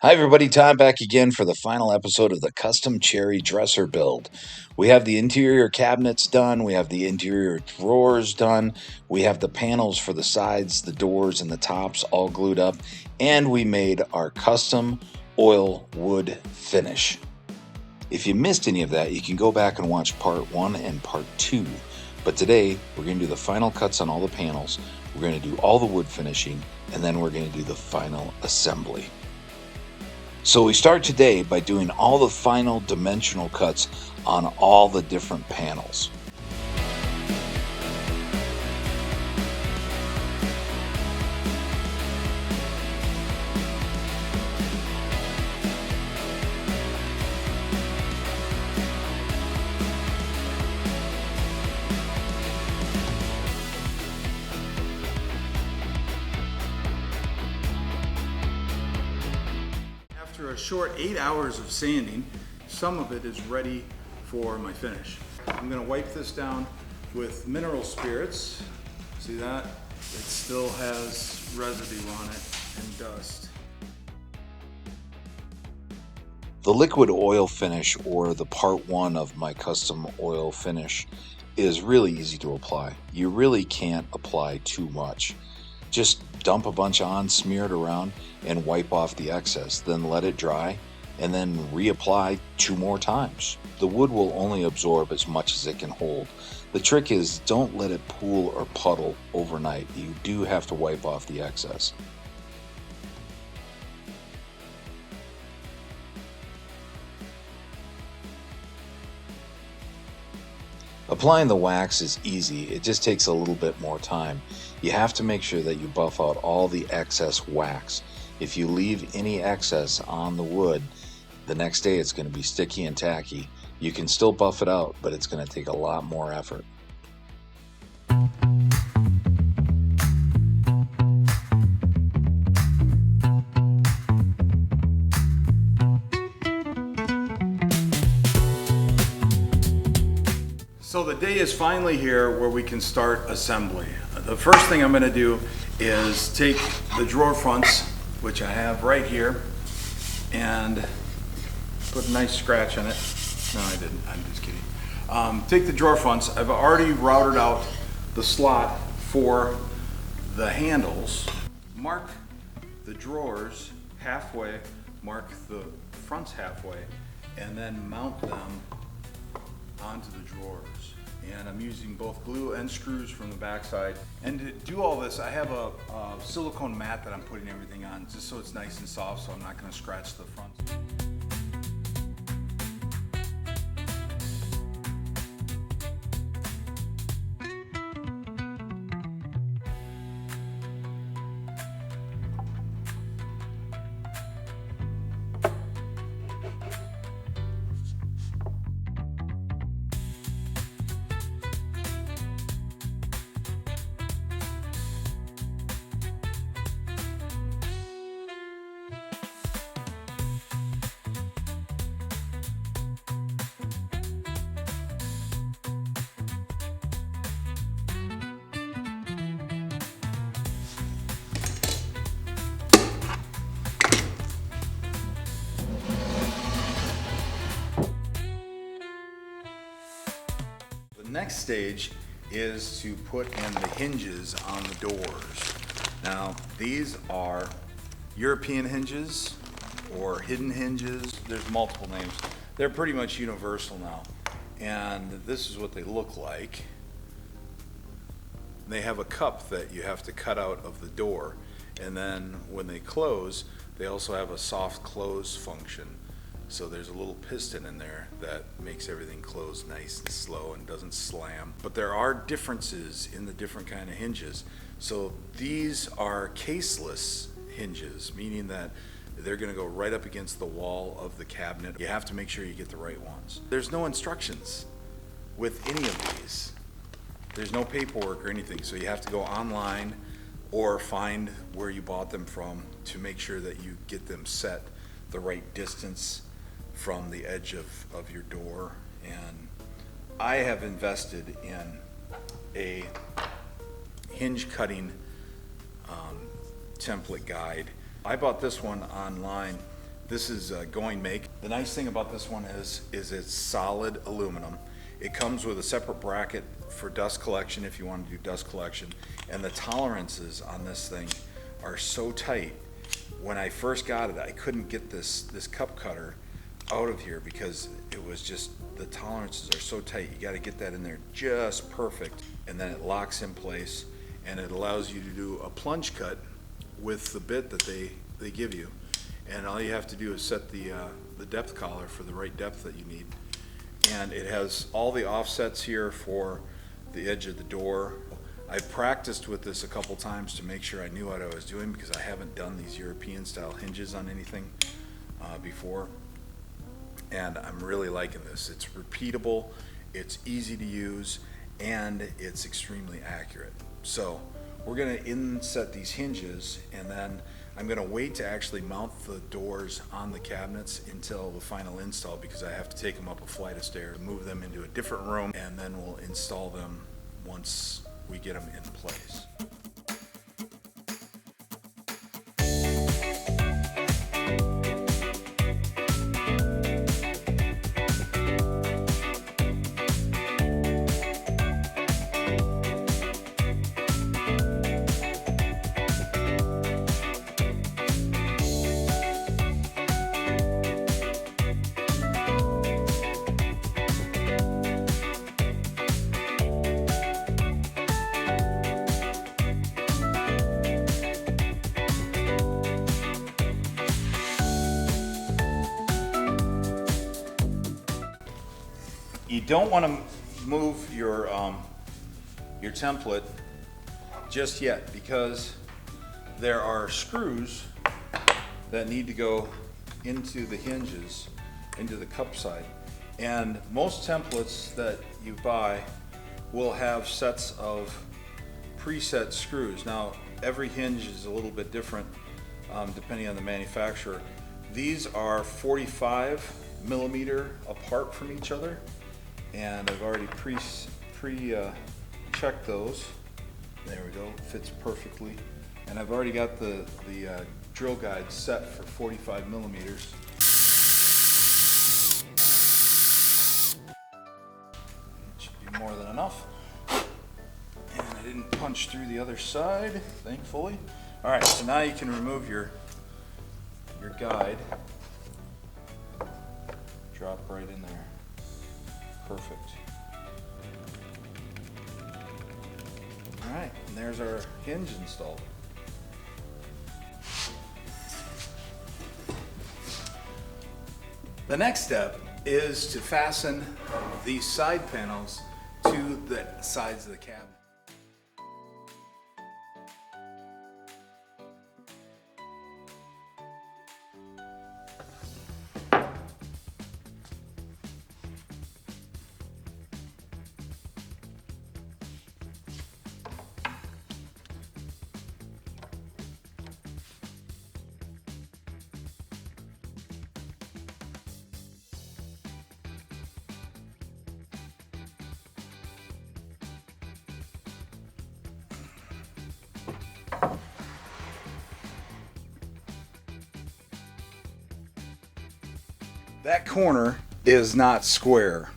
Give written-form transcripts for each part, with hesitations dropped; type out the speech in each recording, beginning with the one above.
Hi everybody, Tom back again for the final episode of the custom cherry dresser build. We have the interior cabinets done, we have the interior drawers done, we have the panels for the sides, the doors, and the tops all glued up, and we made our custom oil wood finish. If you missed any of that, you can go back and watch part 1 and part 2. But today, we're going to do the final cuts on all the panels, we're going to do all the wood finishing, and then we're going to do the final assembly. So we start today by doing all the final dimensional cuts on all the different panels. After a short 8 hours of sanding, some of it is ready for my finish. I'm going to wipe this down with mineral spirits. See that? It still has residue on it and dust. The liquid oil finish, or the part 1 of my custom oil finish, is really easy to apply. You really can't apply too much. Just dump a bunch on, smear it around, and wipe off the excess. Then let it dry, and then reapply 2 more times. The wood will only absorb as much as it can hold. The trick is don't let it pool or puddle overnight. You do have to wipe off the excess. Applying the wax is easy, it just takes a little bit more time. You have to make sure that you buff out all the excess wax. If you leave any excess on the wood, the next day it's going to be sticky and tacky. You can still buff it out, but it's going to take a lot more effort. So the day is finally here where we can start assembly. The first thing I'm going to do is take the drawer fronts, which I have right here, and put a nice scratch on it. No, I didn't. I'm just kidding. Take the drawer fronts. I've already routed out the slot for the handles. Mark the drawers halfway, mark the fronts halfway, and then mount them onto the drawers. And I'm using both glue and screws from the backside. And to do all this, I have a silicone mat that I'm putting everything on, just so it's nice and soft, so I'm not going to scratch the fronts. The next stage is to put in the hinges on the doors. Now, these are European hinges or hidden hinges. There's multiple names. They're pretty much universal now. And this is what they look like. They have a cup that you have to cut out of the door. And then when they close, they also have a soft close function. So there's a little piston in there that makes everything close nice and slow and doesn't slam. But there are differences in the different kind of hinges. So these are caseless hinges, meaning that they're going to go right up against the wall of the cabinet. You have to make sure you get the right ones. There's no instructions with any of these. There's no paperwork or anything, so you have to go online or find where you bought them from to make sure that you get them set the right distance from the edge of your door. And I have invested in a hinge cutting template guide. I bought this one online This is Going Make. The nice thing about this one is it's solid aluminum. It comes with a separate bracket for dust collection if you want to do dust collection. And the tolerances on this thing are so tight. When I first got it, I couldn't get this cup cutter out of here because it was just, the tolerances are so tight. You got to get that in there just perfect, and then it locks in place, and it allows you to do a plunge cut with the bit that they give you. And all you have to do is set the depth collar for the right depth that you need. And it has all the offsets here for the edge of the door. I've practiced with this a couple times to make sure I knew what I was doing, because I haven't done these European style hinges on anything before. And I'm really liking this. It's repeatable, it's easy to use, and it's extremely accurate. So we're gonna inset these hinges, and then I'm gonna wait to actually mount the doors on the cabinets until the final install, because I have to take them up a flight of stairs, move them into a different room, and then we'll install them once we get them in place. You don't want to move your template just yet, because there are screws that need to go into the hinges, into the cup side. And most templates that you buy will have sets of preset screws. Now, every hinge is a little bit different depending on the manufacturer. These are 45 millimeter apart from each other, and I've already checked those. There we go, fits perfectly. And I've already got the drill guide set for 45 millimeters. It should be more than enough. And I didn't punch through the other side, thankfully. All right, so now you can remove your guide. Drop right in there. Perfect. All right, and there's our hinge installed. The next step is to fasten these side panels to the sides of the cabinet. That corner is not square,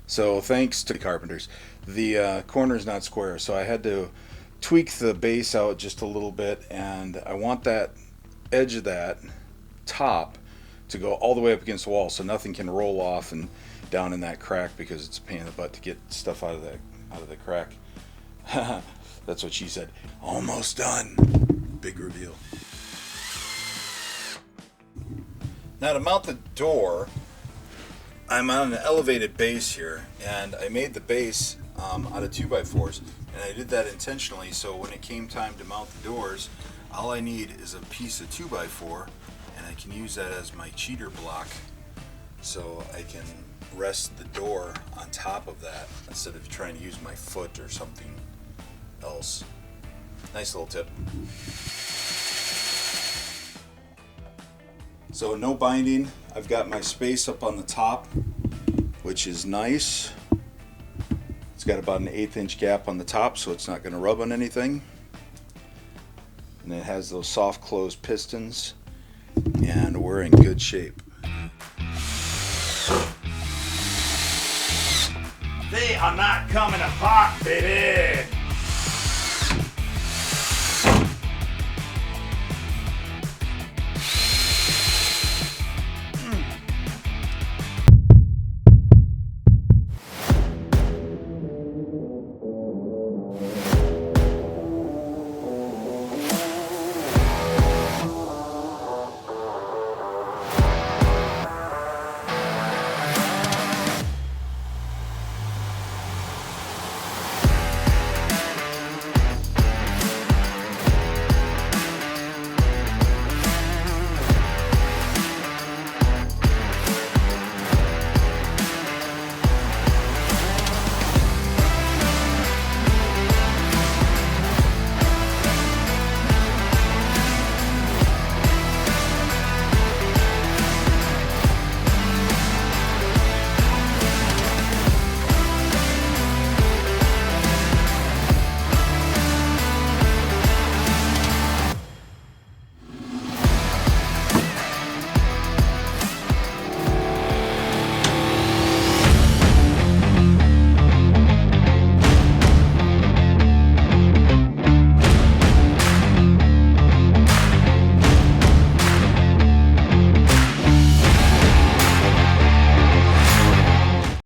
so thanks to the carpenters, the corner is not square, so I had to tweak the base out just a little bit, and I want that edge of that top to go all the way up against the wall, so nothing can roll off and down in that crack, because it's a pain in the butt to get stuff out of the crack. That's what she said. Almost done. Big reveal. Now, to mount the door, I'm on an elevated base here, and I made the base out of 2x4s, and I did that intentionally, so when it came time to mount the doors, all I need is a piece of 2x4, and I can use that as my cheater block, so I can rest the door on top of that instead of trying to use my foot or something else. Nice little tip. So no binding. I've got my space up on the top, which is nice. It's got about an 1/8 inch gap on the top, so it's not going to rub on anything. And it has those soft close pistons, and we're we're in good shape. They are not coming apart, baby.